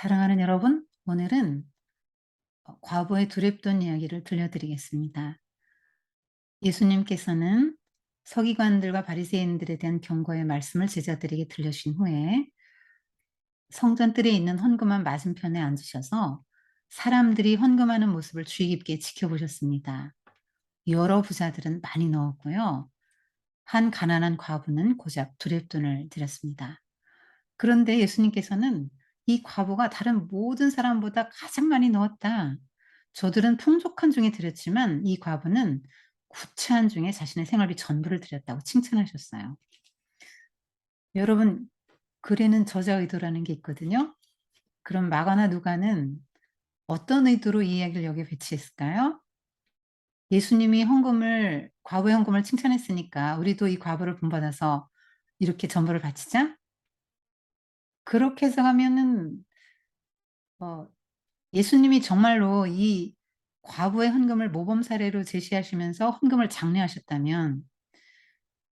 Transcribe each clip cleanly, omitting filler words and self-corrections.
사랑하는 여러분, 오늘은 과부의 두렵던 이야기를 들려드리겠습니다. 예수님께서는 서기관들과 바리새인들에 대한 경고의 말씀을 제자들에게 들려주신 후에 성전뜰에 있는 헌금함 맞은편에 앉으셔서 사람들이 헌금하는 모습을 주의 깊게 지켜보셨습니다. 여러 부자들은 많이 넣었고요. 한 가난한 과부는 고작 두렵돈을 드렸습니다. 그런데 예수님께서는 "이 과부가 다른 모든 사람보다 가장 많이 넣었다. 저들은 풍족한 중에 드렸지만 이 과부는 구차한 중에 자신의 생활비 전부를 드렸다."고 칭찬하셨어요. 여러분, 글에는 저자 의도라는 게 있거든요. 그럼 마가나 누가는 어떤 의도로 이 이야기를 여기에 배치했을까요? 예수님이 과부의 헌금을 칭찬했으니까 우리도 이 과부를 본받아서 이렇게 전부를 바치자? 그렇게 해석하면은 어 예수님이 정말로 이 과부의 헌금을 모범 사례로 제시하시면서 헌금을 장려하셨다면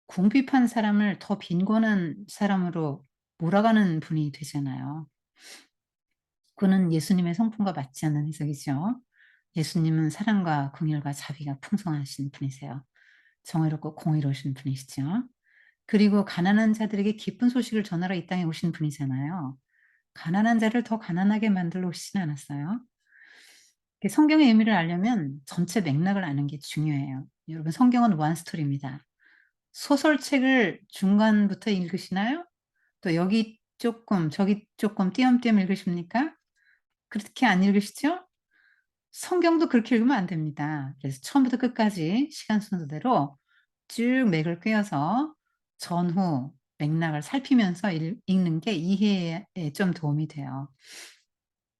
궁핍한 사람을 더 빈곤한 사람으로 몰아가는 분이 되잖아요. 그는 예수님의 성품과 맞지 않는 해석이죠. 예수님은 사랑과 긍휼과 자비가 풍성하신 분이세요. 정의롭고 공의로우신 분이시죠. 그리고 가난한 자들에게 기쁜 소식을 전하러 이 땅에 오신 분이잖아요. 가난한 자를 더 가난하게 만들러 오시진 않았어요. 성경의 의미를 알려면 전체 맥락을 아는 게 중요해요. 여러분, 성경은 원 스토리입니다. 소설책을 중간부터 읽으시나요? 또 여기 쪼끔 저기 쪼끔 띄엄띄엄 읽으십니까? 그렇게 안 읽으시죠? 성경도 그렇게 읽으면 안 됩니다. 그래서 처음부터 끝까지 시간 순서대로 쭉 맥을 꿰어서 전후 맥락을 살피면서 읽는 게 이해에 좀 도움이 돼요.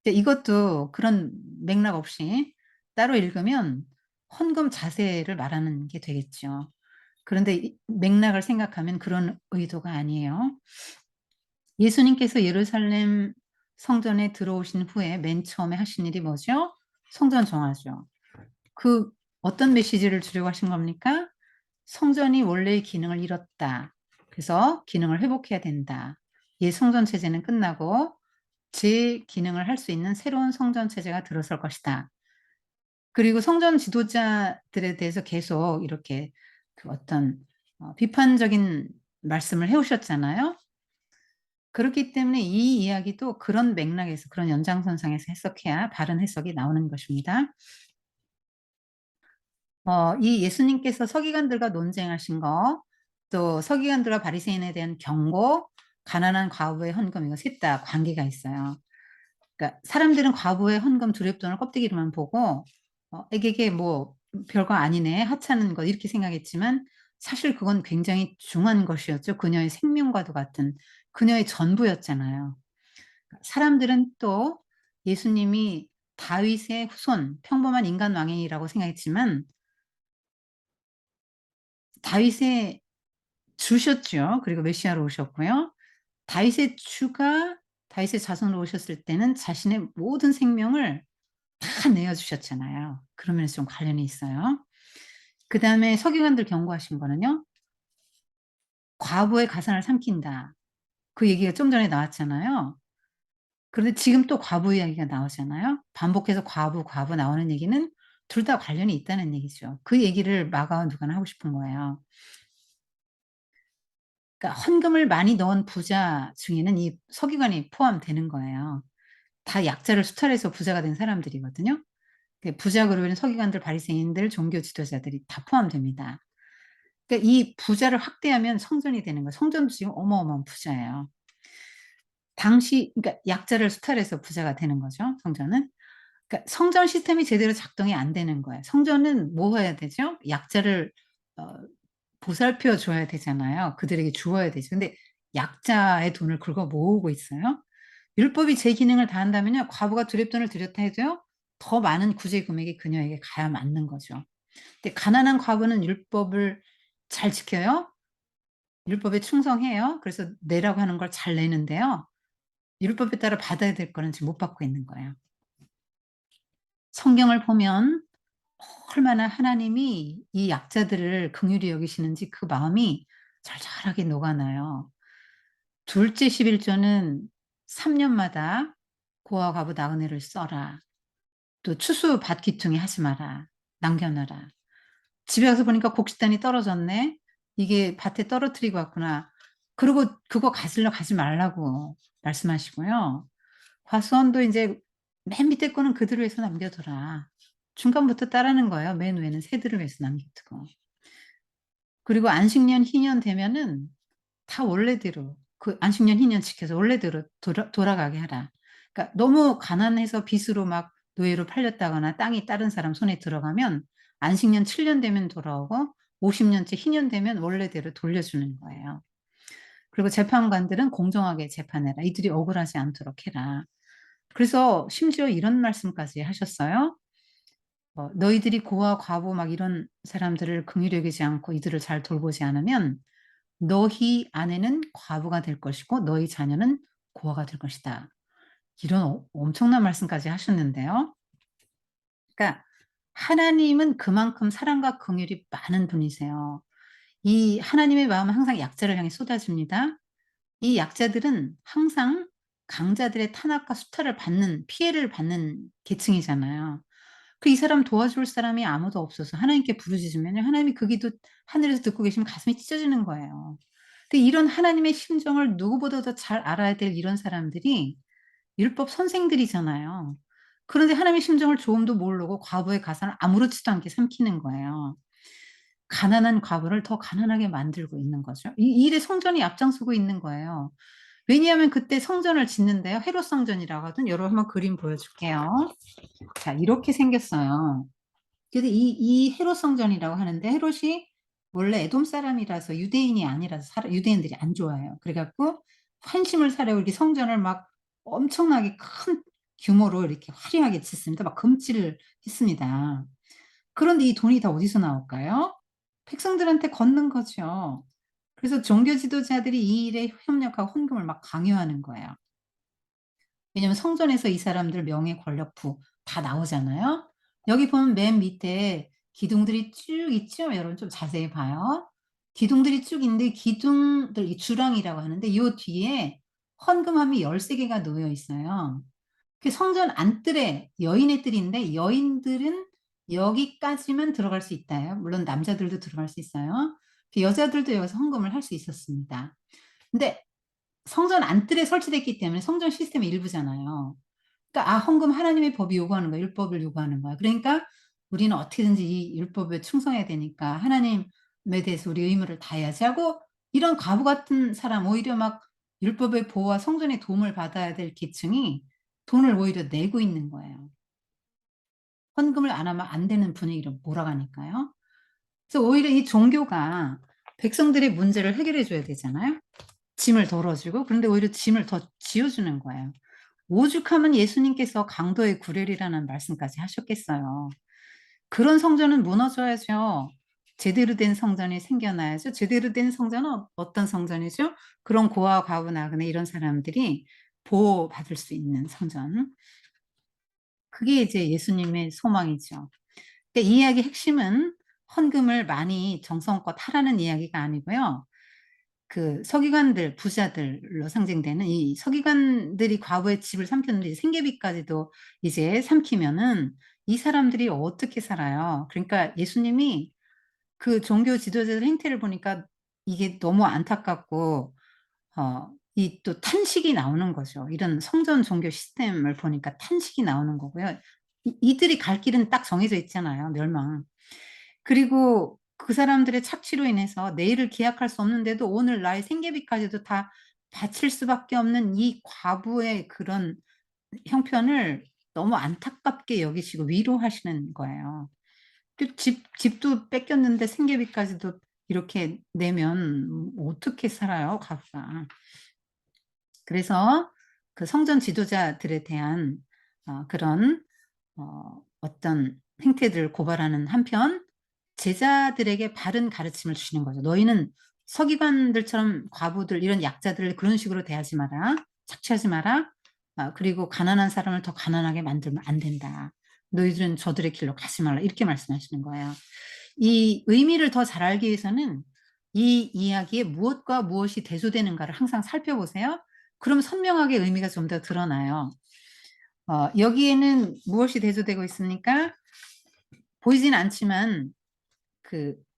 근데 이것도 그런 맥락 없이 따로 읽으면 헌금 자세를 말하는 게 되겠죠. 그런데 이 맥락을 생각하면 그런 의도가 아니에요. 예수님께서 예루살렘 성전에 들어오신 후에 맨 처음에 하신 일이 뭐죠? 성전 정화죠. 그 어떤 메시지를 주려고 하신 겁니까? 성전이 원래의 기능을 잃었다. 그래서 기능을 회복해야 된다. 옛 성전 체제는 끝나고 제 기능을 할 수 있는 새로운 성전 체제가 들어설 것이다. 그리고 성전 지도자들에 대해서 계속 이렇게 그 어떤 비판적인 말씀을 해 오셨잖아요. 그렇기 때문에 이 이야기도 그런 맥락에서 그런 연장선상에서 해석해야 바른 해석이 나오는 것입니다. 이 예수님께서 서기관들과 논쟁하신 거, 또 서기관들과 바리새인에 대한 경고, 가난한 과부의 헌금, 이거 셋 다 관계가 있어요. 그러니까 사람들은 과부의 헌금 두렵돈을 껍데기로만 보고 에게게 뭐 '별거 아니네. 하찮은 것.' 이렇게 생각했지만 사실 그건 굉장히 중요한 것이었죠. 그녀의 생명과도 같은 그녀의 전부였잖아요. 그러니까 사람들은 또 예수님이 다윗의 후손, 평범한 인간 왕이라고 생각했지만 다윗의 주셨죠. 그리고 메시아로 오셨고요. 다윗의 주가 다윗의 자손으로 오셨을 때는 자신의 모든 생명을 다 내어 주셨잖아요. 그런 면에서 좀 관련이 있어요. 그다음에 서기관들 경고하신 거는요. "과부의 가산을 삼킨다." 그 얘기가 좀 전에 나왔잖아요. 그런데 지금 또 과부 이야기가 나오잖아요. 반복해서 과부, 과부 나오는 얘기는 둘 다 관련이 있다는 얘기죠. 그 얘기를 마가와 누가는 하고 싶은 거예요. 그러니까 헌금을 많이 넣은 부자 중에는 이 서기관이 포함되는 거예요. 다 약자를 수탈해서 부자가 된 사람들이거든요. 그 부자 그룹에는 서기관들, 바리새인들, 종교 지도자들이 다 포함됩니다. 그러니까 이 부자를 확대하면 성전이 되는 거예요. 성전도 지금 어마어마한 부자예요. 당시 그러니까 약자를 수탈해서 부자가 되는 거죠, 성전은. 그러니까 성전 시스템이 제대로 작동이 안 되는 거예요. 성전은 뭐 해야 되죠? 약자를 어 보살펴 줘야 되잖아요. 그들에게 주어야 되죠. 근데 약자의 돈을 긁어 모으고 있어요. 율법이 제 기능을 다한다면요. 과부가 두렵돈을 드렸다 해도요. 더 많은 구제 금액이 그녀에게 가야 맞는 거죠. 근데 가난한 과부는 율법을 잘 지켜요. 율법에 충성해요. 그래서 내라고 하는 걸 잘 내는데요. 율법에 따라 받아야 될 거는 지금 못 받고 있는 거예요. 성경을 보면 얼마나 하나님이 이 약자들을 긍휼히 여기시는지 그 마음이 절절하게 녹아나요. 둘째 11조는 3 년마다 고아 과부 나그네를 써라. 또 추수 밭 귀퉁이 하지 마라. 남겨놔라. 집에 가서 보니까 곡식단이 떨어졌네. 이게 밭에 떨어뜨리고 왔구나. 그리고 그거 가지러 가지 말라고 말씀하시고요. 과수원도 인제 맨 밑에 거는 그대로 해서 남겨둬라. 중간부터 따르는 거예요. 맨 위에는 새들을 위해서 남겨두고. 그리고 안식년, 희년 되면은 다 원래대로 그 안식년, 희년 지켜서 원래대로 돌아가게 하라. 그러니까 너무 가난해서 빚으로 막 노예로 팔렸다거나 땅이 다른 사람 손에 들어가면 안식년 7년 되면 돌아오고 50 년째 희년 되면 원래대로 돌려주는 거예요. 그리고 재판관들은 공정하게 재판해라. 이들이 억울하지 않도록 해라. 그래서 심지어 이런 말씀까지 하셨어요. 너희들이 고아 과부 막 이런 사람들을 긍휼히 여기지 않고 이들을 잘 돌보지 않으면 너희 아내는 과부가 될 것이고 너희 자녀는 고아가 될 것이다. 이런 엄청난 말씀까지 하셨는데요. 그러니까 하나님은 그만큼 사랑과 긍휼이 많은 분이세요. 이 하나님의 마음은 항상 약자를 향해 쏟아집니다. 이 약자들은 항상 강자들의 탄압과 수탈을 받는 피해를 받는 계층이잖아요. 이 사람 도와줄 사람이 아무도 없어서 하나님께 부르짖으면요. 하나님이 그 기도 하늘에서 듣고 계시면 가슴이 찢어지는 거예요. 근데 이런 하나님의 심정을 누구보다 더 잘 알아야 될 이런 사람들이 율법 선생들이잖아요. 그런데 하나님의 심정을 조금도 모르고 과부의 가산을 아무렇지도 않게 삼키는 거예요. 가난한 과부를 더 가난하게 만들고 있는 거죠. 이 일에 성전이 앞장서고 있는 거예요. 왜냐하면 그때 성전을 짓는데요. 헤롯 성전이라고 하거든. 여러분 한번 그림 보여줄게요. 자, 이렇게 생겼어요. 근데 이 헤롯 성전이라고 하는데 헤롯이 원래 에돔 사람이라서 유대인이 아니라서 유대인들이 안 좋아해요. 그래 갖고 환심을 사려고 이렇게 성전을 막 엄청나게 큰 규모로 이렇게 화려하게 짓습니다. 막 금칠을 했습니다. 그런데 이 돈이 다 어디서 나올까요? 백성들한테 걷는 거죠. 그래서 종교 지도자들이 이 일에 협력하고 헌금을 막 강요하는 거예요. 왜냐면 성전에서 이 사람들 명예, 권력, 부 다 나오잖아요. 여기 보면 맨 밑에 기둥들이 쭉 있죠? 여러분 좀 자세히 봐요. 기둥들이 쭉 있는데 기둥들 이 주랑이라고 하는데 요 뒤에 헌금함이 13 개가 놓여 있어요. 그 성전 안뜰에 여인의 뜰인데 여인들은 여기까지만 들어갈 수 있다요. 물론 남자들도 들어갈 수 있어요. 여자들도 여기서 헌금을 할 수 있었습니다. 근데 성전 안뜰에 설치됐기 때문에 성전 시스템의 일부잖아요. 그러니까 헌금 하나님의 법이 요구하는 거야. 율법을 요구하는 거야. 그러니까 우리는 어떻게든지 이 율법에 충성해야 되니까 하나님에 대해서 우리 의무를 다해야지 하고 이런 과부 같은 사람 오히려 막 율법의 보호와 성전의 도움을 받아야 될 계층이 돈을 오히려 내고 있는 거예요. 헌금을 안 하면 안 되는 분위기로 몰아가니까요. 그래서 오히려 이 종교가 백성들의 문제를 해결해 줘야 되잖아요. 짐을 덜어주고 그런데 오히려 짐을 더 지어주는 거예요. 오죽하면 예수님께서 강도의 구렬이라는 말씀까지 하셨겠어요. 그런 성전은 무너져야죠. 제대로 된 성전이 생겨나야죠. 제대로 된 성전은 어떤 성전이죠? 그런 고아, 과부, 나그네 이런 사람들이 보호받을 수 있는 성전. 그게 이제 예수님의 소망이죠. 근데 이 이야기의 핵심은 헌금을 많이 정성껏 하라는 이야기가 아니고요. 그 서기관들, 부자들로 상징되는 이 서기관들이 과부의 집을 삼켰는데 이제 생계비까지도 이제 삼키면은 이 사람들이 어떻게 살아요? 그러니까 예수님이 그 종교 지도자들 행태를 보니까 이게 너무 안타깝고 이 또 탄식이 나오는 거죠. 이런 성전 종교 시스템을 보니까 탄식이 나오는 거고요. 이들이 갈 길은 딱 정해져 있잖아요, 멸망. 그리고 그 사람들의 착취로 인해서 내일을 기약할 수 없는데도 오늘 나의 생계비까지도 다 바칠 수밖에 없는 이 과부의 그런 형편을 너무 안타깝게 여기시고 위로하시는 거예요. 그 집도 뺏겼는데 생계비까지도 이렇게 내면 어떻게 살아요, 과부가. 그래서 그 성전 지도자들에 대한 그런 어떤 행태들을 고발하는 한편 제자들에게 바른 가르침을 주시는 거죠. "너희는 서기관들처럼 과부들 이런 약자들을 그런 식으로 대하지 마라. 착취하지 마라. 그리고 가난한 사람을 더 가난하게 만들면 안 된다. 너희들은 저들의 길로 가지 말라." 이렇게 말씀하시는 거예요. 이 의미를 더 잘 알기 위해서는 이 이야기에 무엇과 무엇이 대조되는가를 항상 살펴보세요. 그럼 선명하게 의미가 좀 더 드러나요. 여기에는 무엇이 대조되고 있습니까? 보이진 않지만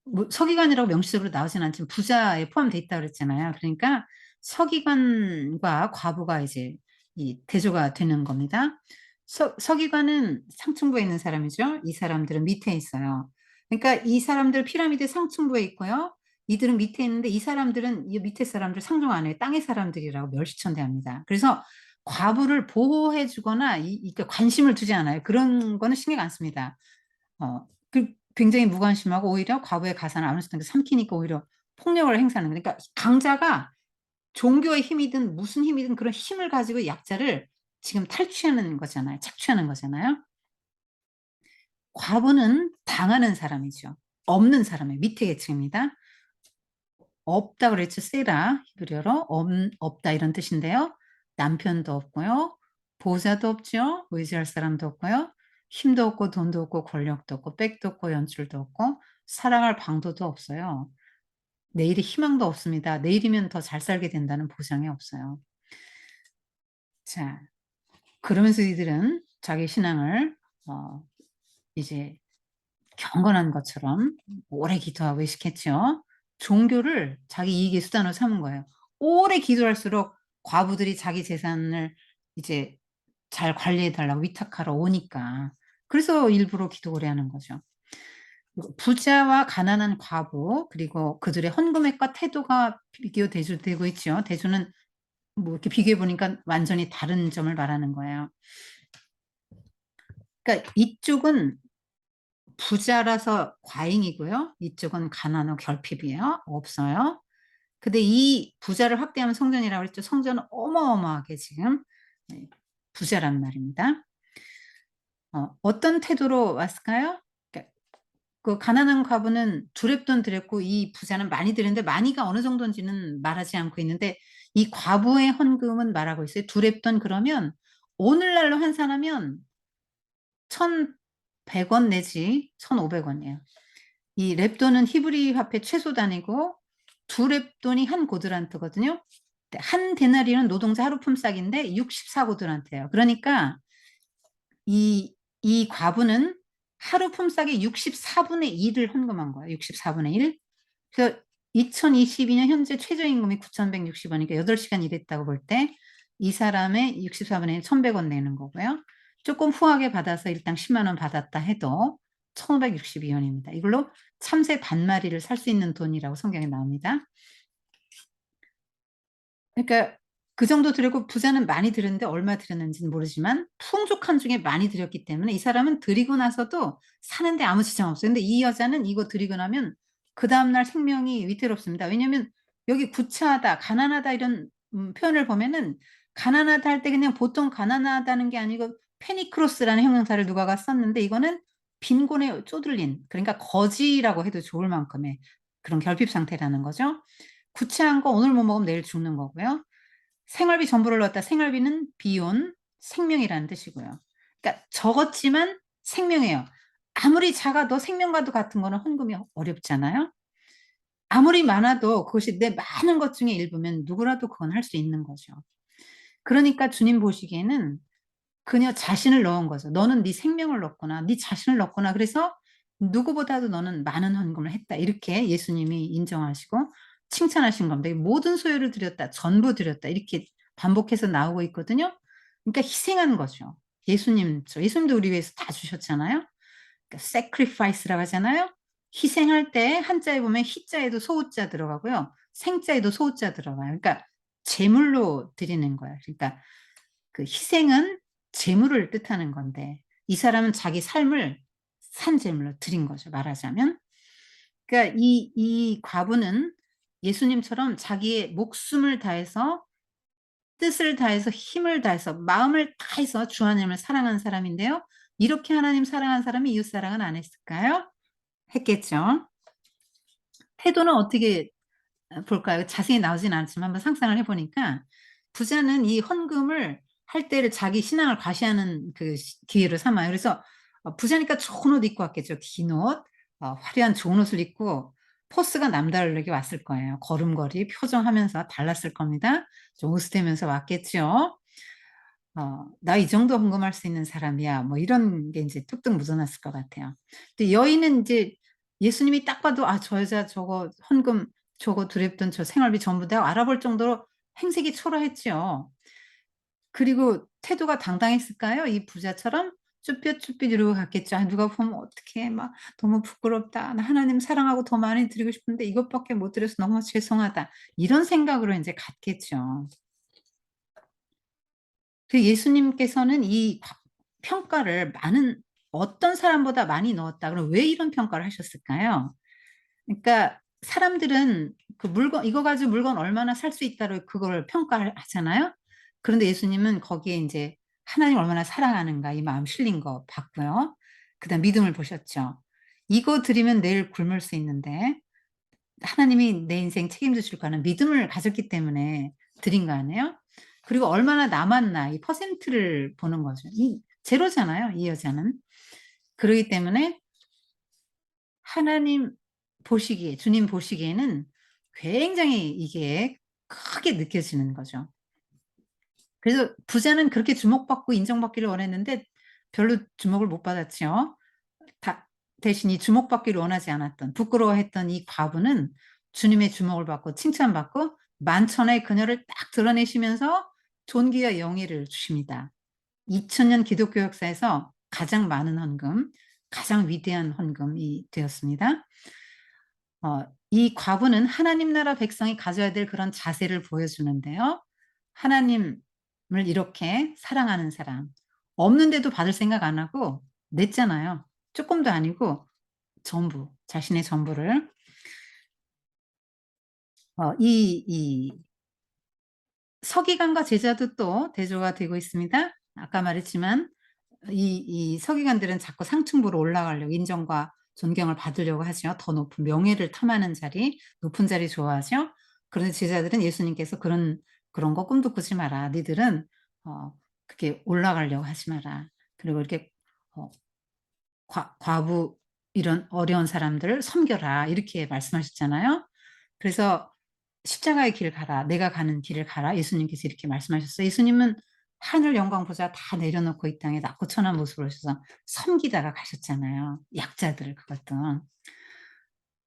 뭐 서기관이라고 명시적으로 나오진 않지만 부자에 포함되어 있다고 그랬잖아요. 그러니까 서기관과 과부가 이제 이 대조가 되는 겁니다. 서기관은 상층부에 있는 사람이죠. 이 사람들은 밑에 있어요. 그러니까 이 사람들 피라미드 상층부에 있고요. 이들은 밑에 있는데 이 사람들은 이 밑에 사람들 상종 안에 땅의 사람들이라고 멸시천대합니다. 그래서 과부를 보호해 주거나 그러니까 관심을 두지 않아요. 그런 거는 신경 안 씁니다. 굉장히 무관심하고 오히려 과부의 가산을 아무렇지도 않게 삼키니까 오히려 폭력을 행사하는 거예요. 그러니까 강자가 종교의 힘이든 무슨 힘이든 그런 힘을 가지고 약자를 지금 탈취하는 거잖아요. 착취하는 거잖아요. 과부는 당하는 사람이죠. 없는 사람의 밑에 계층입니다. 없다 그랬죠. 세라 히브리어로 없다 이런 뜻인데요. 남편도 없고요. 보호자도 없죠. 의지할 사람도 없고요. 힘도 없고 돈도 없고 권력도 없고 백도 없고 연줄도 없고 사랑할 방도도 없어요. 내일의 희망도 없습니다. 내일이면 더 잘 살게 된다는 보장이 없어요. 자, 그러면서 이들은 자기 신앙을 이제 경건한 것처럼 오래 기도하고 의식했죠. 종교를 자기 이익의 수단으로 삼은 거예요. 오래 기도할수록 과부들이 자기 재산을 이제 잘 관리해 달라고 위탁하러 오니까. 그래서 일부러 기도 오래 하는 거죠. 부자와 가난한 과부 그리고 그들의 헌금액과 태도가 비교 대조되고 있죠. 대조는 뭐 이렇게 비교해 보니까 완전히 다른 점을 말하는 거예요. 그러니까 이쪽은 부자라서 과잉이고요. 이쪽은 가난하고 결핍이에요. 없어요. 근데 이 부자를 확대하면 성전이라고 그랬죠. 성전은 어마어마하게 지금 부자란 말입니다. 어떤 태도로 왔을까요? 그러니까 그 가난한 과부는 두렵돈 드렸고 이 부자는 많이 드렸는데 많이가 어느 정도인지는 말하지 않고 있는데 이 과부의 헌금은 말하고 있어요. 두렵돈 그러면 오늘날로 환산하면 1,100원 내지 1,500원이에요. 이 렙돈은 히브리 화폐 최소 단위고 두 렙돈이 한 고드란트거든요. 한 데나리는 노동자 하루 품삯인데 64고드란트예요. 그러니까 이 과부는 하루 품삯의 64분의 1을 헌금한 거예요. 64분의 1. 그래서 2022년 현재 최저임금이 9,160원이니까 8시간 일했다고 볼 때 이 사람의 64분의 1, 1,100원 내는 거고요. 조금 후하게 받아서 일당 10만 원 받았다 해도 1,562원입니다. 이걸로 참새 반마리를 살 수 있는 돈이라고 성경에 나옵니다. 그러니까 그 정도 드리고 부자는 많이 드렸는데 얼마 드렸는지는 모르지만 풍족한 중에 많이 드렸기 때문에 이 사람은 드리고 나서도 사는데 아무 지장 없어요. 근데 이 여자는 이거 드리고 나면 그 다음날 생명이 위태롭습니다. 왜냐하면 여기 구차하다, 가난하다 이런 표현을 보면은 가난하다 할 때 그냥 보통 가난하다는 게 아니고 페니크로스라는 형용사를 누가가 썼는데 이거는 빈곤에 쪼들린 그러니까 거지라고 해도 좋을 만큼의 그런 결핍 상태라는 거죠. 구차한 거 오늘 못 먹으면 내일 죽는 거고요. 생활비 전부를 넣었다. 생활비는 비용, 생명이라는 뜻이고요. 그러니까 적었지만 생명이에요. 아무리 작아도 생명과도 같은 거는 헌금이 어렵잖아요. 아무리 많아도 그것이 내 많은 것 중에 일부면 누구라도 그건 할 수 있는 거죠. 그러니까 주님 보시기에는 그녀 자신을 넣은 거죠. 너는 네 생명을 넣었구나. 네 자신을 넣었구나. 그래서 누구보다도 너는 많은 헌금을 했다. 이렇게 예수님이 인정하시고 칭찬하신 겁니다. 모든 소유를 드렸다. 전부 드렸다. 이렇게 반복해서 나오고 있거든요. 그러니까 희생한 거죠. 예수님도 우리 위해서 다 주셨잖아요. 그러니까 sacrifice라고 하잖아요. 희생할 때 한자에 보면 희자에도 소우자 들어가고요. 생자에도 소우자 들어가요. 그러니까 제물로 드리는 거예요. 그러니까 그 희생은 재물을 뜻하는 건데 이 사람은 자기 삶을 산재물로 드린 거죠. 말하자면. 그러니까 이 과부는 예수님처럼 자기의 목숨을 다해서 뜻을 다해서 힘을 다해서 마음을 다해서 주 하나님을 사랑한 사람인데요. 이렇게 하나님 사랑한 사람이 이웃 사랑은 안 했을까요? 했겠죠. 태도는 어떻게 볼까요? 자세히 나오진 않지만 한번 상상을 해 보니까 부자는 이 헌금을 할 때를 자기 신앙을 과시하는 그 기회로 삼아요. 그래서 부자니까 좋은 옷 입고 왔겠죠. 긴 옷, 화려한 좋은 옷을 입고 포스가 남다르게 왔을 거예요. 걸음걸이, 표정하면서 달랐을 겁니다. 좀 으스대면서 왔겠죠. 나 이 정도 헌금할 수 있는 사람이야. 뭐 이런 게 이제 뚝뚝 묻어났을 것 같아요. 근데 여인은 이제 예수님이 딱 봐도 저 여자 저거 헌금 저거 드렸던 저 생활비 전부 다 알아볼 정도로 행색이 초라했지요. 그리고 태도가 당당했을까요? 이 부자처럼 쭈뼛쭈뼛 이러고 갔겠죠. 누가 보면 어떡해. 막 너무 부끄럽다. 나 하나님 사랑하고 더 많이 드리고 싶은데 이것밖에 못 드려서 너무 죄송하다. 이런 생각으로 인제 갔겠죠. 그 예수님께서는 이 평가를 많은 어떤 사람보다 많이 넣었다. 그럼 왜 이런 평가를 하셨을까요? 그러니까 사람들은 그 물건 이거 가지고 물건 얼마나 살 수 있다로 그걸 평가를 하잖아요. 그런데 예수님은 거기에 인제 하나님을 얼마나 사랑하는가 이 마음 실린 거 봤고요. 그다음 믿음을 보셨죠. 이거 드리면 내일 굶을 수 있는데 하나님이 내 인생 책임지실 거라는 믿음을 가졌기 때문에 드린 거 아니에요? 그리고 얼마나 남았나 이 퍼센트를 보는 거죠. 이 제로잖아요, 이 여자는. 그러기 때문에 하나님 보시기에 주님 보시기에는 굉장히 이게 크게 느껴지는 거죠. 그래서 부자는 그렇게 주목받고 인정받기를 원했는데 별로 주목을 못 받았지요. 다 대신 이 주목받기를 원하지 않았던 부끄러워했던 이 과부는 주님의 주목을 받고 칭찬받고 만천하의 그녀를 딱 드러내시면서 존귀와 영예를 주십니다. 2000년 기독교 역사에서 가장 많은 헌금, 가장 위대한 헌금이 되었습니다. 이 과부는 하나님 나라 백성이 가져야 될 그런 자세를 보여주는데요. 하나님을 이렇게 사랑하는 사람, 없는데도 받을 생각 안 하고 냈잖아요. 쪼끔도 아니고 전부, 자신의 전부를. 이 서기관과 제자도 또 대조가 되고 있습니다. 아까 말했지만 이 서기관들은 자꾸 상층부로 올라가려고 인정과 존경을 받으려고 하죠. 더 높은 명예를 탐하는 자리, 높은 자리 좋아하죠. 그런데 제자들은 예수님께서 "그런 거 꿈도 꾸지 마라. 니들은 그렇게 올라가려고 하지 마라. 그리고 이렇게 어 과부 이런 어려운 사람들을 섬겨라." 이렇게 말씀하셨잖아요. 그래서 "십자가의 길 가라. 내가 가는 길을 가라." 예수님께서 이렇게 말씀하셨어요. 예수님은 하늘 영광 보좌 다 내려놓고 이 땅에 낮고 천한 모습으로 오셔서 섬기다가 가셨잖아요, 약자들을 그것도.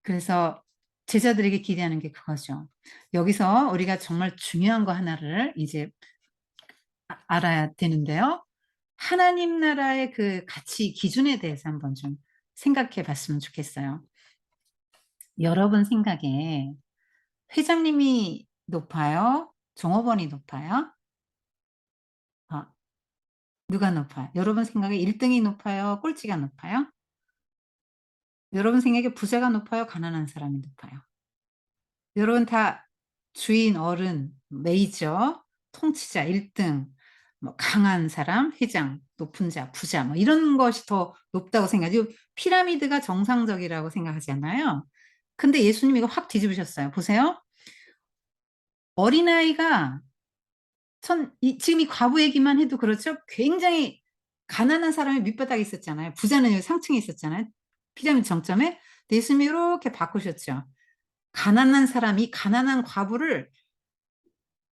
그래서 제자들에게 기대하는 게 그거죠. 여기서 우리가 정말 중요한 거 하나를 이제 알아야 되는데요. 하나님 나라의 그 가치 기준에 대해서 한번 좀 생각해 봤으면 좋겠어요. 여러분 생각에 회장님이 높아요? 종업원이 높아요? 어 누가 높아요? 여러분 생각에 1 등이 높아요? 꼴찌가 높아요? 여러분 생각에 부자가 높아요? 가난한 사람이 높아요? 여러분 다 주인, 어른, 메이저, 통치자 1 등, 뭐 강한 사람, 회장, 높은 자, 부자 뭐 이런 것이 더 높다고 생각하죠. 피라미드가 정상적이라고 생각하잖아요. 근데 예수님이 이거 확 뒤집으셨어요. 보세요. 어린아이가 지금 이 과부 얘기만 해도 그렇죠. 굉장히 가난한 사람이 밑바닥에 있었잖아요. 부자는 여기 상층에 있었잖아요. 피라미드 정점에. 근데 예수님이 요렇게 바꾸셨죠. 가난한 사람이 가난한 과부를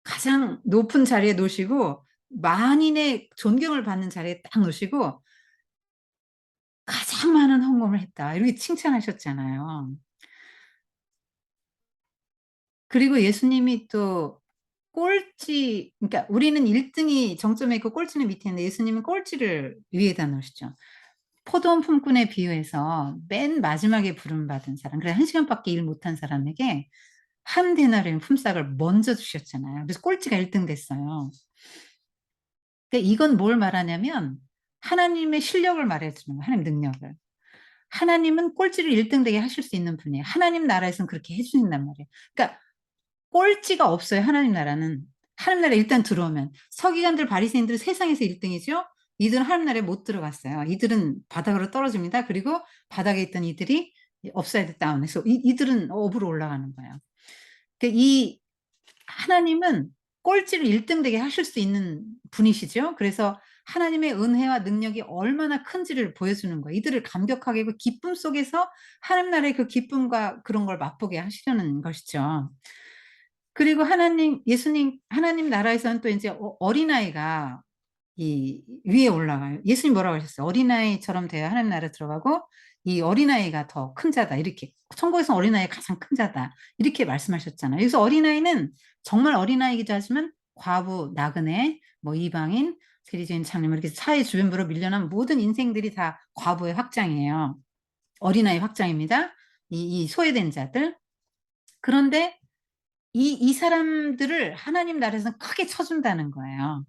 가장 높은 자리에 놓으시고 만인의 존경을 받는 자리에 딱 놓으시고 "가장 많은 헌금을 했다." 이렇게 칭찬하셨잖아요. 그리고 예수님이 또 꼴찌 그러니까 우리는 1 등이 정점에 있고 꼴찌는 밑에 있는데 예수님은 꼴찌를 위에다 놓으시죠. 포도원 품꾼에 비유해서 맨 마지막에 부름받은 사람 그래 1 시간밖에 일 못한 사람에게 한 데나리온 품삯을 먼저 주셨잖아요. 그래서 꼴찌가 1등 됐어요. 그러니까 이건 뭘 말하냐면 하나님의 실력을 말해 주는 거예요, 하나님 능력을. 하나님은 꼴찌를 1등 되게 하실 수 있는 분이에요. 하나님 나라에서는 그렇게 해 주신단 말이에요. 그러니까 꼴찌가 없어요, 하나님 나라는. 하나님 나라에 일단 들어오면. 서기관들 바리새인들은 세상에서 1 등이죠. 이들은 하나님 나라에 못 들어갔어요. 이들은 바닥으로 떨어집니다. 그리고 바닥에 있던 이들이 업사이드 다운해서 이들은 업으로 올라가는 거예요. 그이 하나님은 꼴찌를 1등 되게 하실 수 있는 분이시죠. 그래서 하나님의 은혜와 능력이 얼마나 큰지를 보여주는 거예요. 이들을 감격하게 그 기쁨 속에서 하나님 나라의 그 기쁨과 그런 걸 맛보게 하시려는 것이죠. 그리고 하나님 예수님 하나님 나라에서는 또 인제 어린아이가 이 위에 올라가요. 예수님 뭐라고 하셨어요? 어린아이처럼 되어 하나님 나라에 들어가고 이 어린아이가 더 큰 자다. 이렇게 천국에서 어린아이가 가장 큰 자다. 이렇게 말씀하셨잖아요. 여기서 어린아이는 정말 어린아이기도 하지만 과부, 나그네, 뭐 이방인, 세리주인, 장님 이렇게 사회 주변부로 밀려난 모든 인생들이 다 과부의 확장이에요. 어린아이 확장입니다. 이 소외된 자들. 그런데 이 사람들을 하나님 나라에서는 크게 쳐준다는 거예요.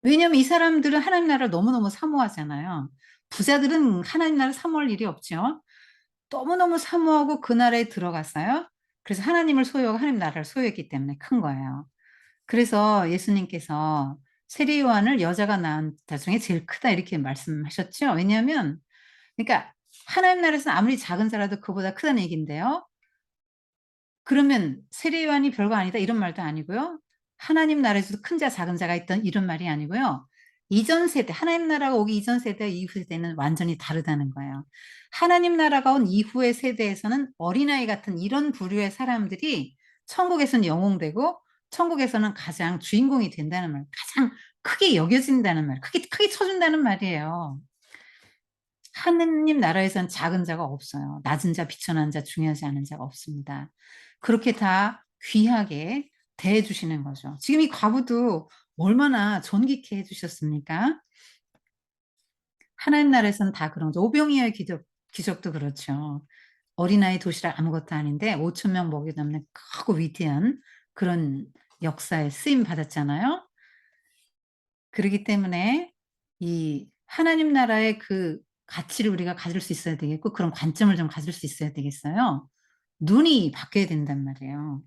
왜냐하면 이 사람들은 하나님 나라를 너무너무 사모하잖아요. 부자들은 하나님 나라를 사모할 일이 없죠. 너무너무 사모하고 그 나라에 들어갔어요. 그래서 하나님을 소유하고 하나님 나라를 소유했기 때문에 큰 거예요. 그래서 예수님께서 세례 요한을 여자가 낳은 자 중에 제일 크다 이렇게 말씀하셨죠. 왜냐하면 그러니까 하나님 나라에서는 아무리 작은 자라도 그보다 크다는 얘기인데요. 그러면 세례 요한이 별거 아니다 이런 말도 아니고요. 하나님 나라에서도 큰 자 작은 자가 있던 이런 말이 아니고요. 이전 세대 하나님 나라가 오기 이전 세대와 이후 세대는 완전히 다르다는 거예요. 하나님 나라가 온 이후의 세대에서는 어린아이 같은 이런 부류의 사람들이 천국에서는 영웅되고 천국에서는 가장 주인공이 된다는 말, 가장 크게 여겨진다는 말, 크게 쳐준다는 말이에요. 하느님 나라에선 작은 자가 없어요. 낮은 자, 비천한 자, 중요하지 않은 자가 없습니다. 그렇게 다 귀하게 대해 주시는 거죠. 지금 이 과부도 얼마나 존귀케 해 주셨습니까? 하나님 나라에서는 다 그런 거죠. 오병이어의 기적도 그렇죠. 어린아이 도시락 아무것도 아닌데 5천 명 먹여 담는 크고 위대한 그런 역사에 쓰임 받았잖아요. 그러기 때문에 이 하나님 나라의 그 가치를 우리가 가질 수 있어야 되겠고 그런 관점을 좀 가질 수 있어야 되겠어요. 눈이 바뀌어야 된단 말이에요.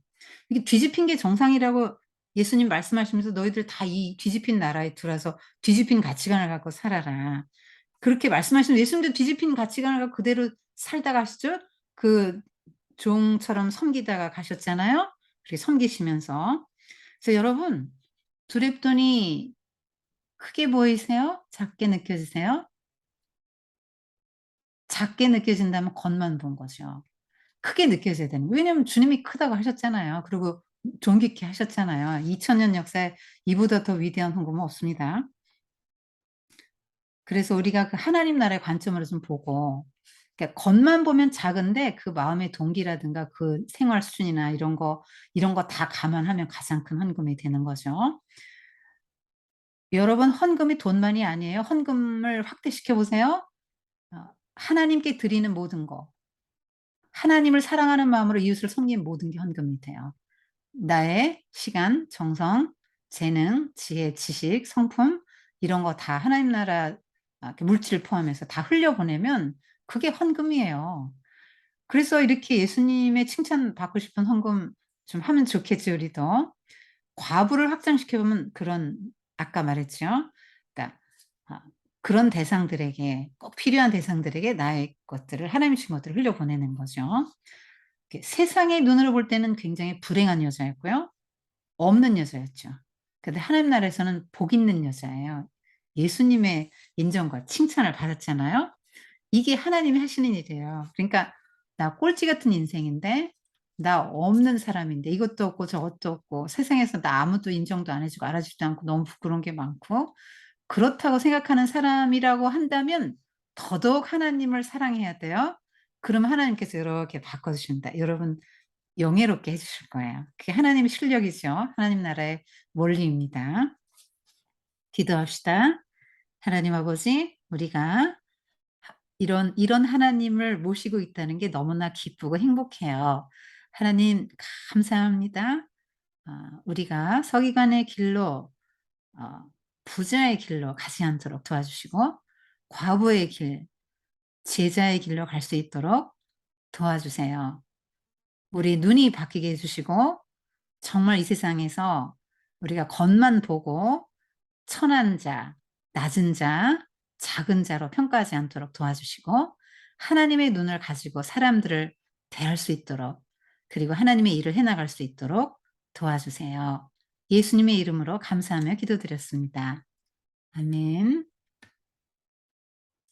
이게 뒤집힌 게 정상이라고 예수님 말씀하시면서 "너희들 다 이 뒤집힌 나라에 들어와서 뒤집힌 가치관을 갖고 살아라." 그렇게 말씀하시면 예수님도 뒤집힌 가치관을 갖고 그대로 살다가 하시죠. 그 종처럼 섬기다가 가셨잖아요. 그렇게 섬기시면서. 그래서 여러분 두렵더니 크게 보이세요? 작게 느껴지세요? 작게 느껴진다면 겉만 본 거죠. 크게 느껴져야 되는 거예요. 왜냐하면 주님이 크다고 하셨잖아요. 그리고 존귀케 하셨잖아요. 2000년 역사에 이보다 더 위대한 헌금은 없습니다. 그래서 우리가 그 하나님 나라의 관점으로 좀 보고 그러니까 겉만 보면 작은데 그 마음의 동기라든가 그 생활 수준이나 이런 거 다 감안하면 가장 큰 헌금이 되는 거죠. 여러분 헌금이 돈만이 아니에요. 헌금을 확대시켜 보세요. 하나님께 드리는 모든 거. 하나님을 사랑하는 마음으로 이웃을 섬기는 모든 게 헌금이 돼요. 나의 시간, 정성, 재능, 지혜, 지식, 성품 이런 거 다 하나님 나라 그 물질을 포함해서 다 흘려보내면 그게 헌금이에요. 그래서 이렇게 예수님의 칭찬받고 싶은 헌금 좀 하면 좋겠죠 우리도. 과부를 확장시켜 보면 그런 아까 말했죠. 그러니까 아 그런 대상들에게 꼭 필요한 대상들에게 나의 것들을 하나님이 주신 것들을 흘려보내는 거죠. 이렇게 세상의 눈으로 볼 때는 굉장히 불행한 여자였고요. 없는 여자였죠. 근데 하나님 나라에서는 복 있는 여자예요. 예수님의 인정과 칭찬을 받았잖아요. 이게 하나님이 하시는 일이에요. 그러니까 나 꼴찌 같은 인생인데 나 없는 사람인데 이것도 없고 저것도 없고 세상에서 나 아무도 인정도 안 해 주고 알아주지도 않고 너무 부끄러운 게 많고 그렇다고 생각하는 사람이라고 한다면 더더욱 하나님을 사랑해야 돼요. 그러면 하나님께서 이렇게 바꿔 주신다. 여러분 영예롭게 해 주실 거예요. 그게 하나님의 실력이죠. 하나님 나라의 원리입니다. 기도합시다. 하나님 아버지 우리가 이런 하나님을 모시고 있다는 게 너무나 기쁘고 행복해요. 하나님 감사합니다. 우리가 서기관의 길로 어 부자의 길로 가지 않도록 도와주시고 과부의 길, 제자의 길로 갈 수 있도록 도와주세요. 우리 눈이 바뀌게 해 주시고 정말 이 세상에서 우리가 겉만 보고 천한 자, 낮은 자, 작은 자로 평가하지 않도록 도와주시고 하나님의 눈을 가지고 사람들을 대할 수 있도록 그리고 하나님의 일을 해 나갈 수 있도록 도와주세요. 예수님의 이름으로 감사하며 기도드렸습니다. 아멘.